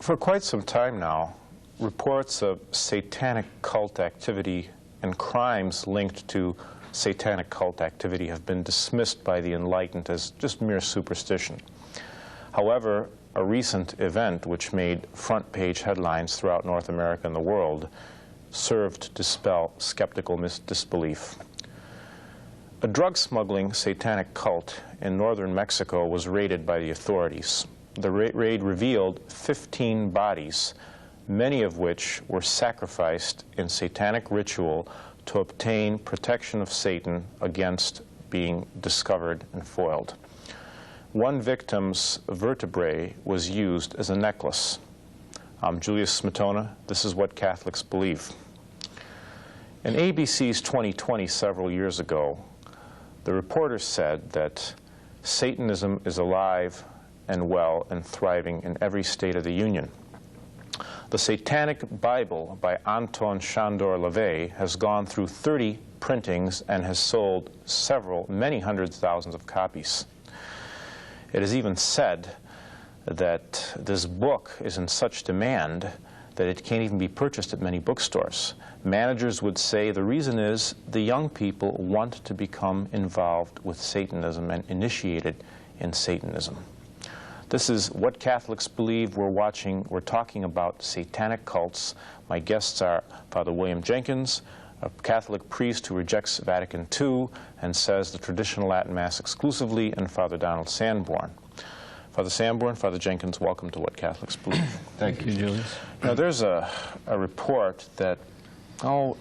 For quite some time now, reports of satanic cult activity and crimes linked to satanic cult activity have been dismissed by the enlightened as just mere superstition. However, a recent event which made front-page headlines throughout North America and the world served to dispel skeptical disbelief. A drug-smuggling satanic cult in northern Mexico was raided by the authorities. The raid revealed 15 bodies, many of which were sacrificed in satanic ritual to obtain protection of Satan against being discovered and foiled. One victim's vertebrae was used as a necklace. I'm Julius Smetona. This is what Catholics believe. In ABC's 2020 several years ago, the reporter said that Satanism is alive and well and thriving in every state of the Union. The Satanic Bible by Anton Chandor LaVey has gone through 30 printings and has sold many hundreds of thousands of copies. It is even said that this book is in such demand that it can't even be purchased at many bookstores. Managers would say the reason is the young people want to become involved with Satanism and initiated in Satanism. This is what Catholics believe. We're talking about satanic cults. My guests are Father William Jenkins, a Catholic priest who rejects Vatican II and says the traditional Latin Mass exclusively, and Father Donald Sanborn. Father Sanborn, Father Jenkins, welcome to What Catholics Believe. Thank you, Julius. Now, there's a report that,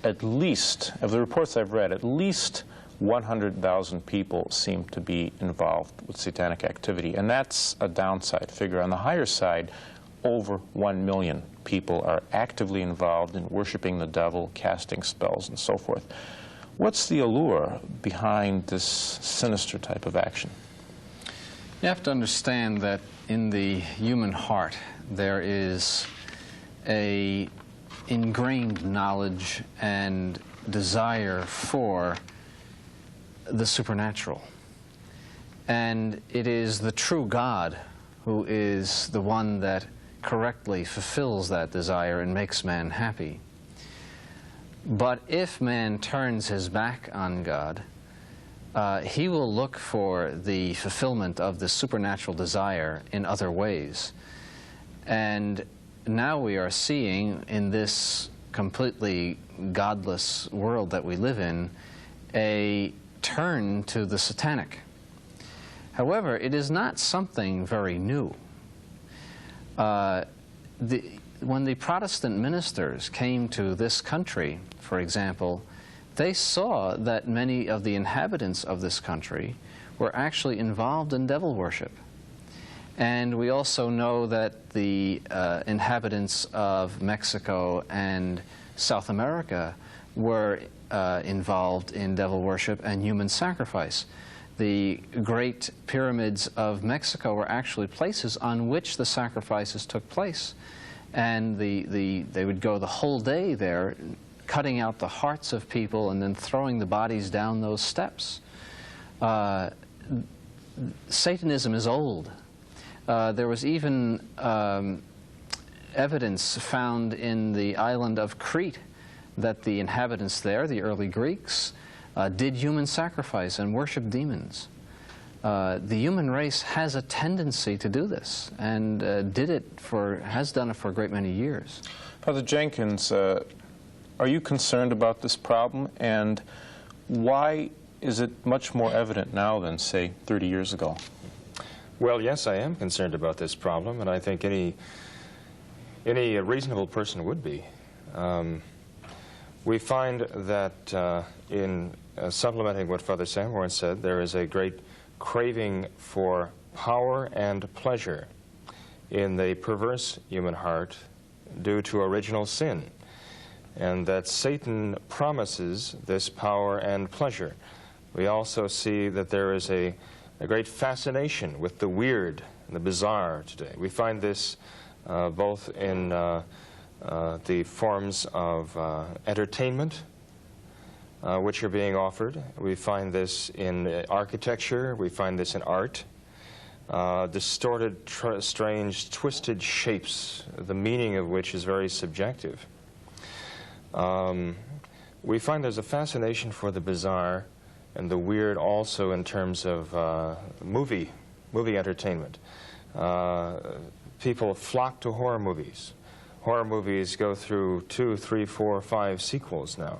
at least, of the reports I've read, at least 100,000 people seem to be involved with satanic activity, and that's a downside figure. On the higher side, over 1 million people are actively involved in worshiping the devil, casting spells, and so forth. What's the allure behind this sinister type of action? You have to understand that in the human heart there is a ingrained knowledge and desire for the supernatural. And it is the true God who is the one that correctly fulfills that desire and makes man happy. But if man turns his back on God, he will look for the fulfillment of the supernatural desire in other ways. And now we are seeing in this completely godless world that we live in a turn to the satanic. However, it is not something very new. When the Protestant ministers came to this country, for example, they saw that many of the inhabitants of this country were actually involved in devil worship. And we also know that the inhabitants of Mexico and South America were involved in devil worship and human sacrifice. The great pyramids of Mexico were actually places on which the sacrifices took place. And they would go the whole day there, cutting out the hearts of people and then throwing the bodies down those steps. Satanism is old. There was even evidence found in the island of Crete that the inhabitants there, the early Greeks, did human sacrifice and worship demons. The human race has a tendency to do this, and has done it for a great many years. Father Jenkins, are you concerned about this problem, and why is it much more evident now than, say, 30 years ago? Well, yes, I am concerned about this problem, and I think any reasonable person would be. We find that in supplementing what Father Sanborn said, there is a great craving for power and pleasure in the perverse human heart due to original sin, and that Satan promises this power and pleasure. We also see that there is a great fascination with the weird and the bizarre today. We find this both in the forms of entertainment which are being offered. We find this in architecture. We find this in art. distorted, strange, twisted shapes, the meaning of which is very subjective. We find there's a fascination for the bizarre and the weird also in terms of movie entertainment. People flock to horror movies. Horror movies go through 2, 3, 4, 5 sequels now.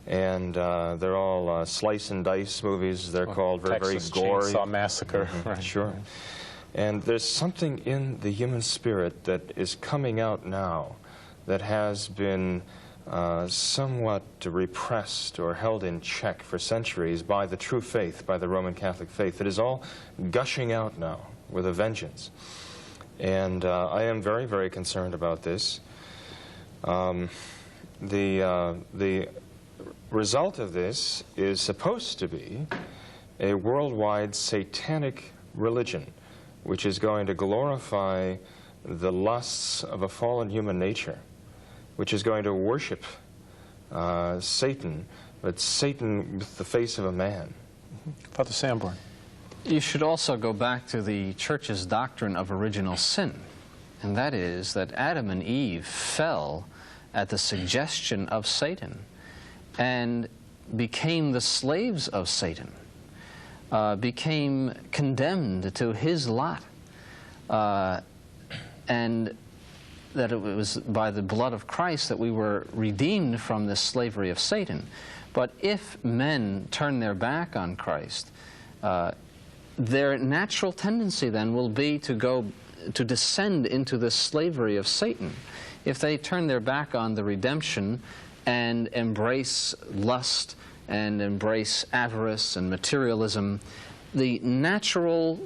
And they're all slice and dice movies. They're called very gory. Texas Chainsaw Massacre. Right. Sure. And there's something in the human spirit that is coming out now that has been somewhat repressed or held in check for centuries by the true faith, by the Roman Catholic faith. It is all gushing out now with a vengeance. And I am very, very concerned about this. The result of this is supposed to be a worldwide satanic religion, which is going to glorify the lusts of a fallen human nature, which is going to worship Satan, but Satan with the face of a man. Father Sanborn. You should also go back to the Church's doctrine of original sin, and that is that Adam and Eve fell at the suggestion of Satan and became the slaves of Satan, became condemned to his lot, and that it was by the blood of Christ that we were redeemed from this slavery of Satan. But if men turn their back on Christ, their natural tendency then will be to descend into the slavery of Satan. If they turn their back on the redemption and embrace lust and embrace avarice and materialism, the natural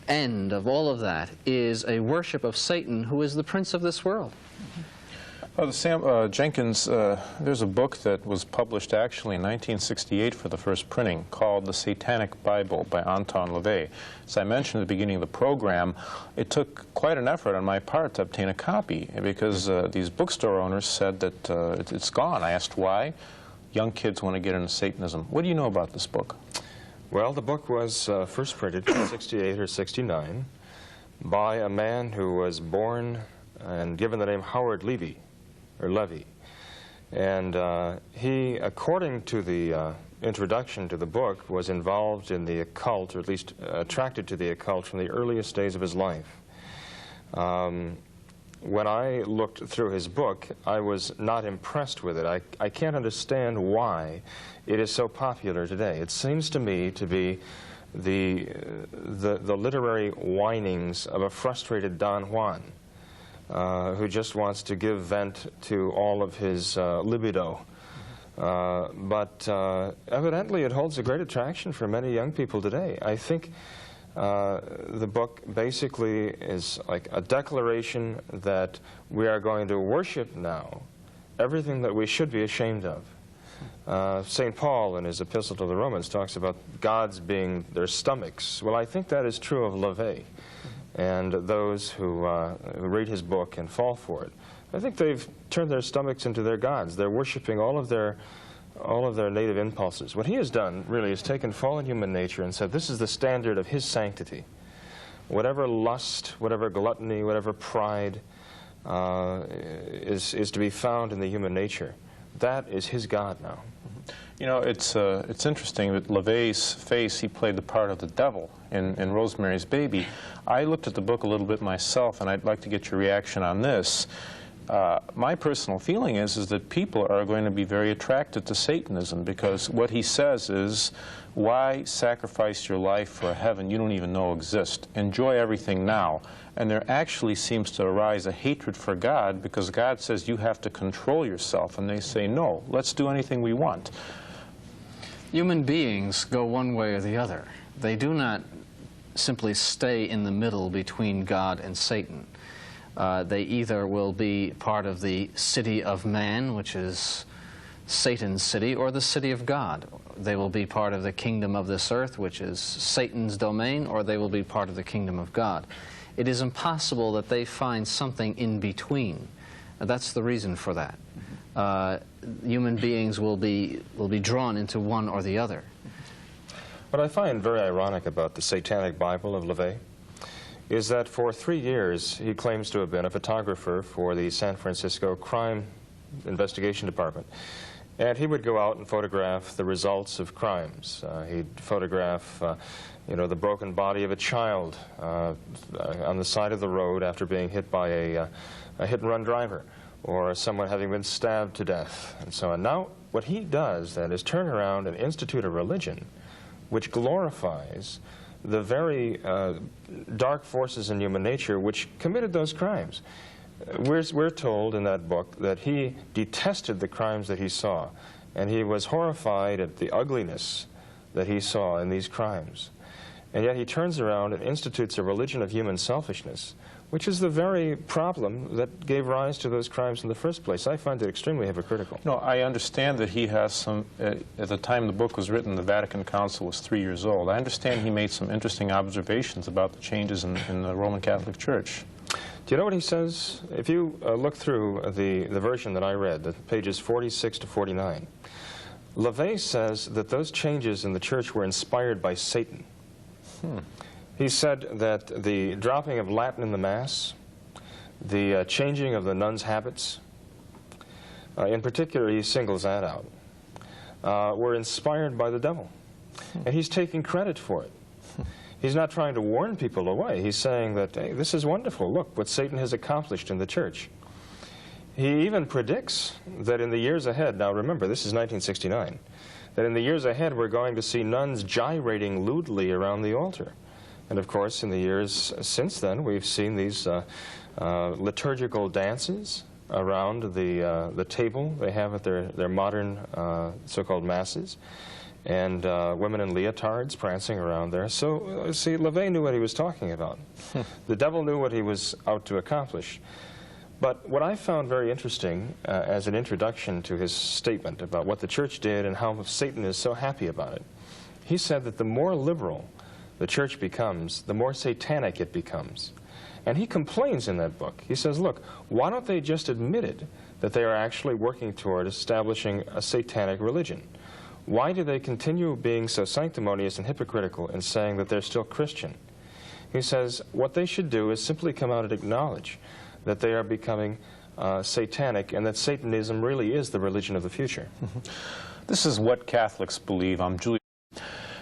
end of all of that is a worship of Satan, who is the prince of this world. Sam Jenkins, there's a book that was published actually in 1968 for the first printing called The Satanic Bible by Anton LaVey. As I mentioned at the beginning of the program, it took quite an effort on my part to obtain a copy because these bookstore owners said that it's gone. I asked why. Young kids want to get into Satanism. What do you know about this book? Well, the book was first printed in 68 or 69 by a man who was born and given the name Howard Levy. And he, according to the introduction to the book, was involved in the occult, or at least attracted to the occult from the earliest days of his life. When I looked through his book, I was not impressed with it. I can't understand why it is so popular today. It seems to me to be the literary whinings of a frustrated Don Juan, who just wants to give vent to all of his libido. But evidently it holds a great attraction for many young people today. I think the book basically is like a declaration that we are going to worship now everything that we should be ashamed of. St. Paul in his epistle to the Romans talks about gods being their stomachs. Well, I think that is true of LaVey and those who read his book and fall for it. I think they've turned their stomachs into their gods. They're worshiping all of their native impulses. What he has done, really, is taken fallen human nature and said, this is the standard of his sanctity. Whatever lust, whatever gluttony, whatever pride is to be found in the human nature, that is his God now. You know, it's interesting that LaVey's face, he played the part of the devil in Rosemary's Baby. I looked at the book a little bit myself, and I'd like to get your reaction on this. My personal feeling is that people are going to be very attracted to Satanism, because what he says is, why sacrifice your life for a heaven you don't even know exists? Enjoy everything now. And there actually seems to arise a hatred for God, because God says you have to control yourself, and they say, no, let's do anything we want. Human beings go one way or the other. They do not simply stay in the middle between God and Satan. They either will be part of the city of man, which is Satan's city, or the city of God. They will be part of the kingdom of this earth, which is Satan's domain, or they will be part of the kingdom of God. It is impossible that they find something in between. That's the reason for that. Human beings will be drawn into one or the other. What I find very ironic about the Satanic Bible of LaVey is that for 3 years he claims to have been a photographer for the San Francisco Crime Investigation Department. And he would go out and photograph the results of crimes. He'd photograph the broken body of a child on the side of the road after being hit by a hit-and-run driver, or someone having been stabbed to death, and so on. Now, what he does then is turn around and institute a religion which glorifies the very dark forces in human nature which committed those crimes. We're told in that book that he detested the crimes that he saw, and he was horrified at the ugliness that he saw in these crimes. And yet he turns around and institutes a religion of human selfishness, which is the very problem that gave rise to those crimes in the first place. I find it extremely hypocritical. No, I understand that he has some, at the time the book was written, the Vatican Council was 3 years old. I understand he made some interesting observations about the changes in the Roman Catholic Church. Do you know what he says? If you look through the version that I read, the pages 46 to 49, LaVey says that those changes in the church were inspired by Satan. He said that the dropping of Latin in the Mass, the changing of the nuns' habits, in particular he singles that out, were inspired by the devil. And he's taking credit for it. He's not trying to warn people away. He's saying that, hey, this is wonderful. Look what Satan has accomplished in the church. He even predicts that in the years ahead, now remember, this is 1969, that in the years ahead we're going to see nuns gyrating lewdly around the altar. And of course, in the years since then, we've seen these liturgical dances around the table they have at their modern so-called masses, and women in leotards prancing around there. So, see, LaVey knew what he was talking about. The devil knew what he was out to accomplish. But what I found very interesting as an introduction to his statement about what the church did and how Satan is so happy about it, he said that the more liberal the church becomes, the more satanic it becomes. And he complains in that book. He says, look, why don't they just admit it, that they are actually working toward establishing a satanic religion? Why do they continue being so sanctimonious and hypocritical in saying that they're still Christian? He says what they should do is simply come out and acknowledge that they are becoming satanic, and that Satanism really is the religion of the future. This is what Catholics believe. I'm Julie.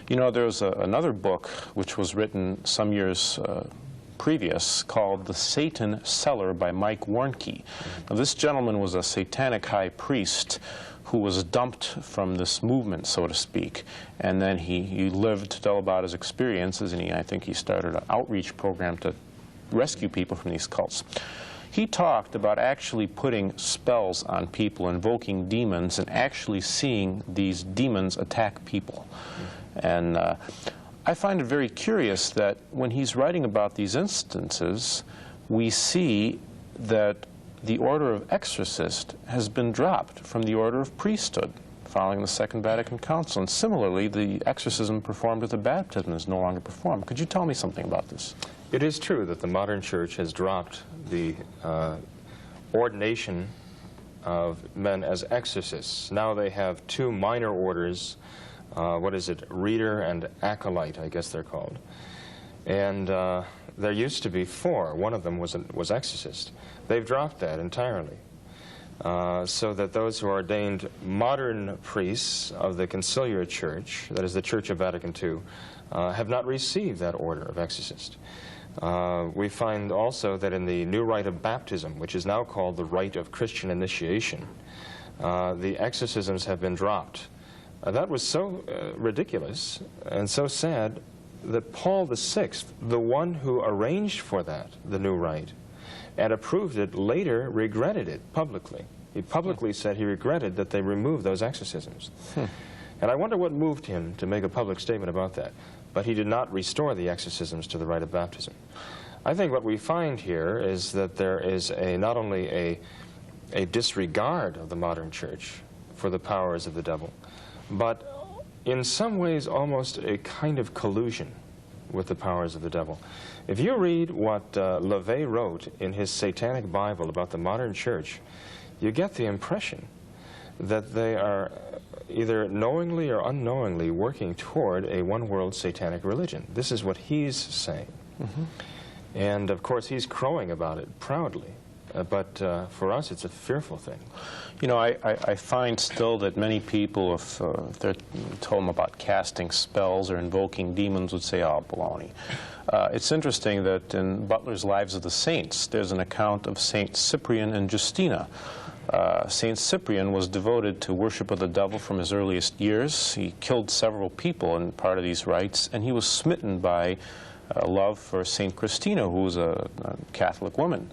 You know, there's another book which was written some years previous called The Satan Cellar by Mike Warnke. Now, this gentleman was a satanic high priest who was dumped from this movement, so to speak, and then he lived to tell about his experiences, and I think he started an outreach program to rescue people from these cults. He talked about actually putting spells on people, invoking demons, and actually seeing these demons attack people. And I find it very curious that when he's writing about these instances, we see that the order of exorcist has been dropped from the order of priesthood following the Second Vatican Council. And similarly, the exorcism performed at the baptism is no longer performed. Could you tell me something about this? It is true that the modern church has dropped the ordination of men as exorcists. Now they have two minor orders, reader and acolyte, I guess they're called. And there used to be four. One of them was exorcist. They've dropped that entirely. So that those who are ordained modern priests of the conciliar church, that is the Church of Vatican II, have not received that order of exorcist. We find also that in the new rite of baptism, which is now called the rite of Christian initiation, the exorcisms have been dropped. That was so ridiculous and so sad that Paul VI, the one who arranged for that, the new rite, and approved it, later regretted it publicly. He publicly said he regretted that they removed those exorcisms. And I wonder what moved him to make a public statement about that. But he did not restore the exorcisms to the rite of baptism. I think what we find here is that there is not only a disregard of the modern church for the powers of the devil, but in some ways almost a kind of collusion with the powers of the devil. If you read what LaVey wrote in his Satanic Bible about the modern church, you get the impression that they are either knowingly or unknowingly working toward a one-world satanic religion. This is what he's saying. And of course, he's crowing about it proudly. But for us, it's a fearful thing. You know, I find still that many people, if they're told them about casting spells or invoking demons, would say, oh, baloney. It's interesting that in Butler's Lives of the Saints, there's an account of Saint Cyprian and Justina. Saint Cyprian was devoted to worship of the devil from his earliest years. He killed several people in part of these rites, and he was smitten by love for Saint Christina, who was a Catholic woman.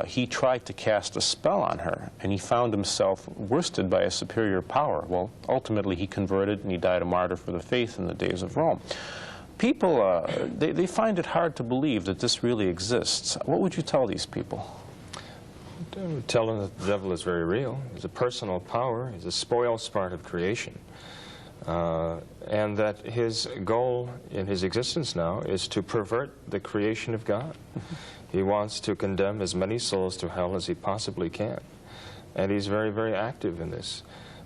He tried to cast a spell on her, and he found himself worsted by a superior power. Well, ultimately he converted, and he died a martyr for the faith in the days of Rome. People, they find it hard to believe that this really exists. What would you tell these people? Tell them that the devil is very real. He's a personal power. He's a spoil sport of creation. And that his goal in his existence now is to pervert the creation of God. He wants to condemn as many souls to hell as he possibly can. And he's very, very active in this.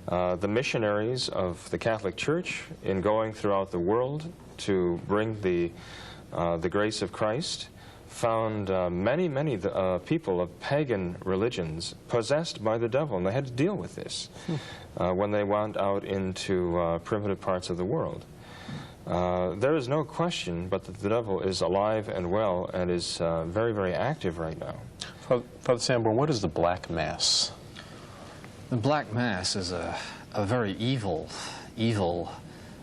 The missionaries of the Catholic Church, in going throughout the world to bring the grace of Christ, found many people of pagan religions possessed by the devil, and they had to deal with this when they went out into primitive parts of the world. There is no question but that the devil is alive and well and is very, very active right now. Father Sanborn, what is the Black Mass? The Black Mass is a very evil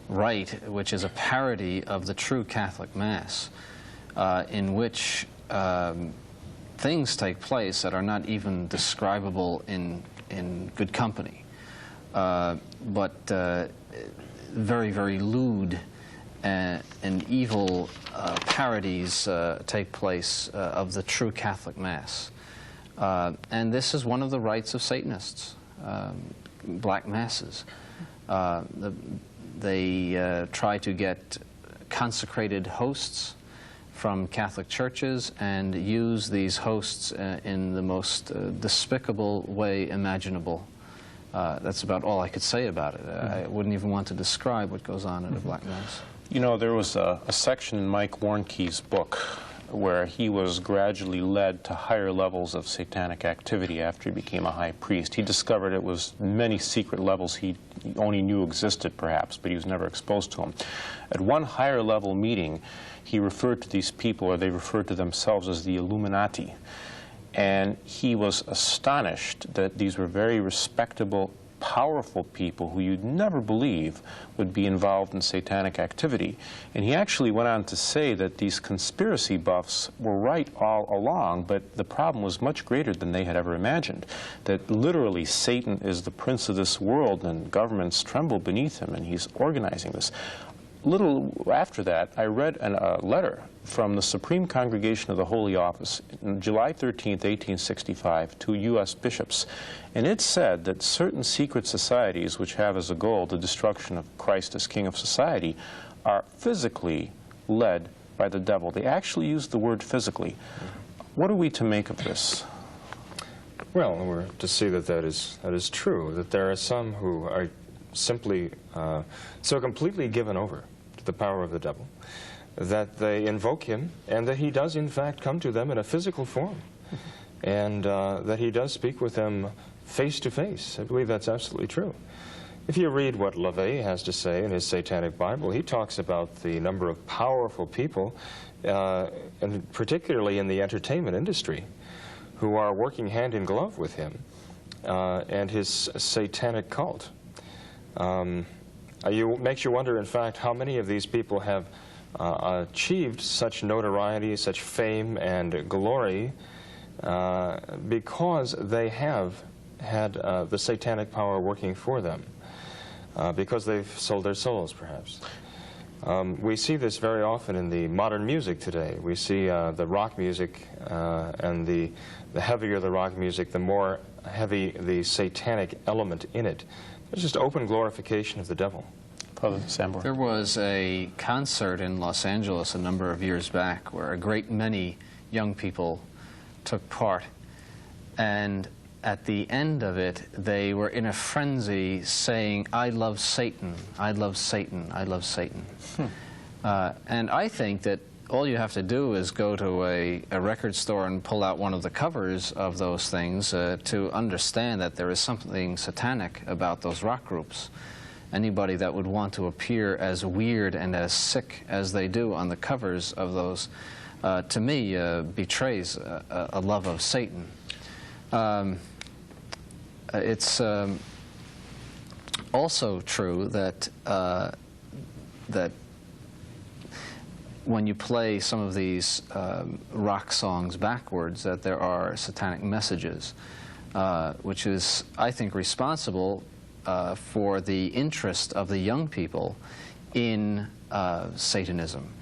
rite, which is a parody of the true Catholic Mass, in which things take place that are not even describable in good company, but very, very lewd and evil parodies take place of the true Catholic Mass. And this is one of the rites of Satanists, Black Masses. They try to get consecrated hosts from Catholic churches and use these hosts in the most despicable way imaginable. That's about all I could say about it. I wouldn't even want to describe what goes on at a Black Mass. You know, there was a section in Mike Warnke's book where he was gradually led to higher levels of satanic activity after he became a high priest. He discovered it was many secret levels he only knew existed, perhaps, but he was never exposed to them. At one higher level meeting, he referred to these people, or they referred to themselves as the Illuminati. And he was astonished that these were very respectable, powerful people who you'd never believe would be involved in satanic activity. And he actually went on to say that these conspiracy buffs were right all along, but the problem was much greater than they had ever imagined. That literally Satan is the prince of this world and governments tremble beneath him, and he's organizing this. Little after that, I read a letter from the Supreme Congregation of the Holy Office on July 13th, 1865, to U.S. bishops. And it said that certain secret societies, which have as a goal the destruction of Christ as King of society, are physically led by the devil. They actually use the word physically. What are we to make of this? Well, we're to see that that is true, that there are some who are simply so completely given over to the power of the devil that they invoke him, and that he does in fact come to them in a physical form, and that he does speak with them face to face. I believe that's absolutely true. If you read what LaVey has to say in his Satanic Bible, he talks about the number of powerful people, and particularly in the entertainment industry, who are working hand in glove with him and his satanic cult. Makes you wonder, in fact, how many of these people have achieved such notoriety, such fame and glory because they have had the satanic power working for them, because they've sold their souls, perhaps. We see this very often in the modern music today. We see the rock music, and the heavier the rock music, the more heavy the satanic element in it. It's just open glorification of the devil. Father Sanborn. There was a concert in Los Angeles a number of years back where a great many young people took part, and at the end of it they were in a frenzy saying, "I love Satan, I love Satan, I love Satan." And I think that all you have to do is go to a record store and pull out one of the covers of those things to understand that there is something satanic about those rock groups. Anybody that would want to appear as weird and as sick as they do on the covers of those, to me, betrays a love of Satan. It's also true that that when you play some of these rock songs backwards, that there are satanic messages, which is, I think, responsible for the interest of the young people in Satanism.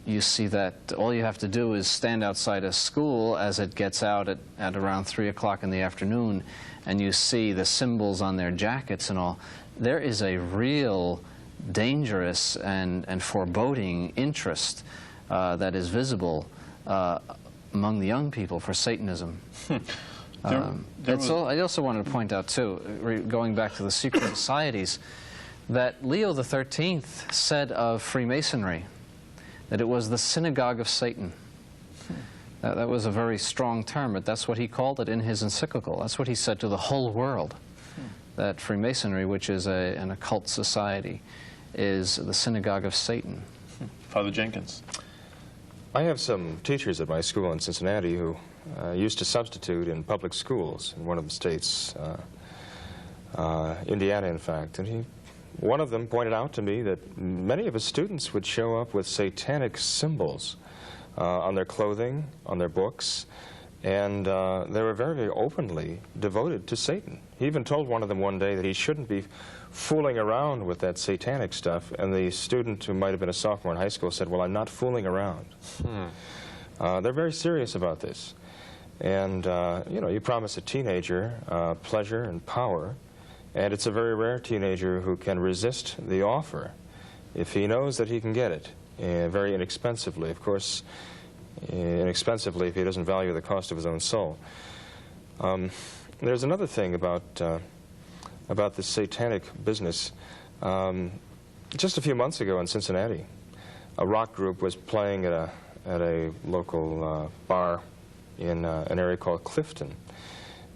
You see that all you have to do is stand outside a school as it gets out at around 3 o'clock in the afternoon, and you see the symbols on their jackets and all. There is a real dangerous and foreboding interest that is visible among the young people for Satanism. I also wanted to point out, too, going back to the secret societies, that Leo XIII said of Freemasonry that it was the synagogue of Satan. That was a very strong term, but that's what he called it in his encyclical. That's what he said to the whole world, that Freemasonry, which is an occult society, is the synagogue of Satan. Father Jenkins. I have some teachers at my school in Cincinnati who used to substitute in public schools in one of the states, Indiana, in fact. And one of them pointed out to me that many of his students would show up with satanic symbols on their clothing, on their books, and they were very, very openly devoted to Satan. He even told one of them one day that he shouldn't be fooling around with that satanic stuff, and the student, who might have been a sophomore in high school, said, "Well, I'm not fooling around." They're very serious about this. And, you know, you promise a teenager pleasure and power, and it's a very rare teenager who can resist the offer if he knows that he can get it very inexpensively. Of course, inexpensively if he doesn't value the cost of his own soul. There's another thing about this satanic business. Just a few months ago in Cincinnati, a rock group was playing at a local bar in an area called Clifton.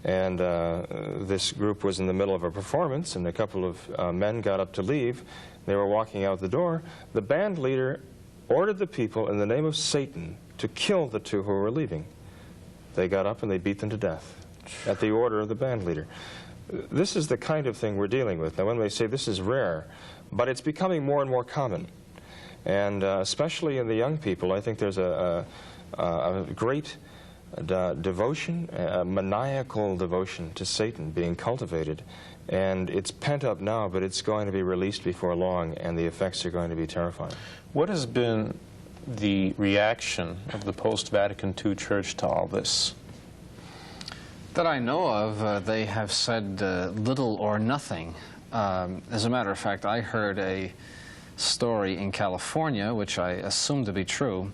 And this group was in the middle of a performance, and a couple of men got up to leave. They were walking out the door. The band leader ordered the people in the name of Satan to kill the two who were leaving. They got up and they beat them to death at the order of the band leader. This is the kind of thing we're dealing with. Now, one may say this is rare, but it's becoming more and more common. And especially in the young people, I think there's a great devotion, a maniacal devotion to Satan being cultivated. And it's pent up now, but it's going to be released before long, and the effects are going to be terrifying. What has been the reaction of the post-Vatican II Church to all this? That I know of, they have said little or nothing. As a matter of fact, I heard a story in California, which I assume to be true,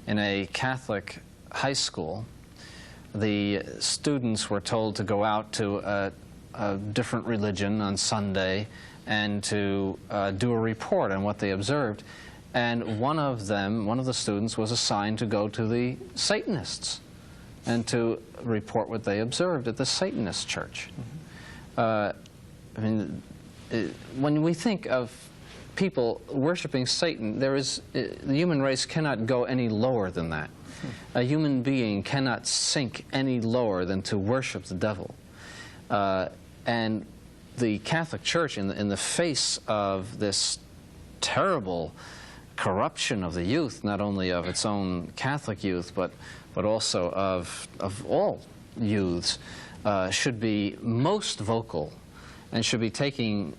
in a Catholic high school. The students were told to go out to a different religion on Sunday and to do a report on what they observed. And one of the students, was assigned to go to the Satanists and to report what they observed at the Satanist church. I mean, when we think of people worshiping Satan, the human race cannot go any lower than that. A human being cannot sink any lower than to worship the devil. And the Catholic Church, in the face of this terrible corruption of the youth, not only of its own Catholic youth, but also of all youths, should be most vocal and should be taking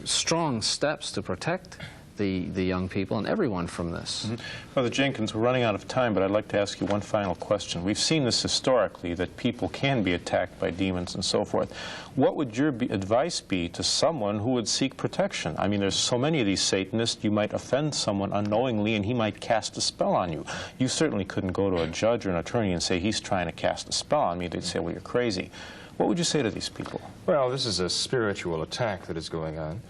strong steps to protect the young people and everyone from this. Father Jenkins, we're running out of time, but I'd like to ask you one final question. We've seen this historically, that people can be attacked by demons and so forth. What would your advice be to someone who would seek protection? I mean, there's so many of these Satanists, you might offend someone unknowingly and he might cast a spell on you. You certainly couldn't go to a judge or an attorney and say, he's trying to cast a spell on me. They'd say, well, you're crazy. What would you say to these people? Well, this is a spiritual attack that is going on.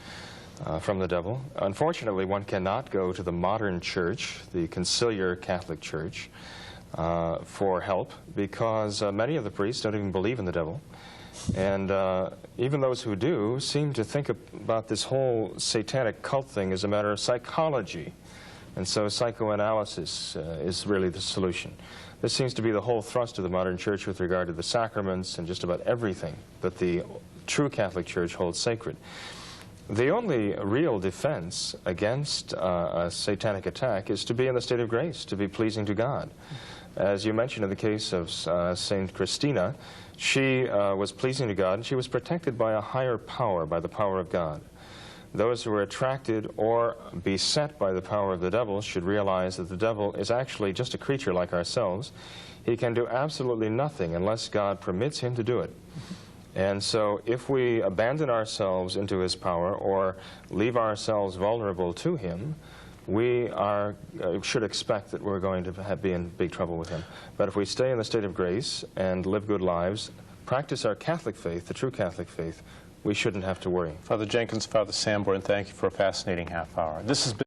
from the devil. Unfortunately, one cannot go to the modern church, the conciliar Catholic Church, for help, because many of the priests don't even believe in the devil. And even those who do seem to think about this whole satanic cult thing as a matter of psychology. And so psychoanalysis is really the solution. This seems to be the whole thrust of the modern church with regard to the sacraments and just about everything that the true Catholic Church holds sacred. The only real defense against a satanic attack is to be in the state of grace, to be pleasing to God. As you mentioned in the case of Saint Christina, she was pleasing to God, and she was protected by a higher power, by the power of God. Those who are attracted or beset by the power of the devil should realize that the devil is actually just a creature like ourselves. He can do absolutely nothing unless God permits him to do it. And so if we abandon ourselves into his power or leave ourselves vulnerable to him, we should expect that we're going to be in big trouble with him. But if we stay in the state of grace and live good lives, practice our Catholic faith, the true Catholic faith, we shouldn't have to worry. Father Jenkins, Father Sanborn, thank you for a fascinating half hour. This has been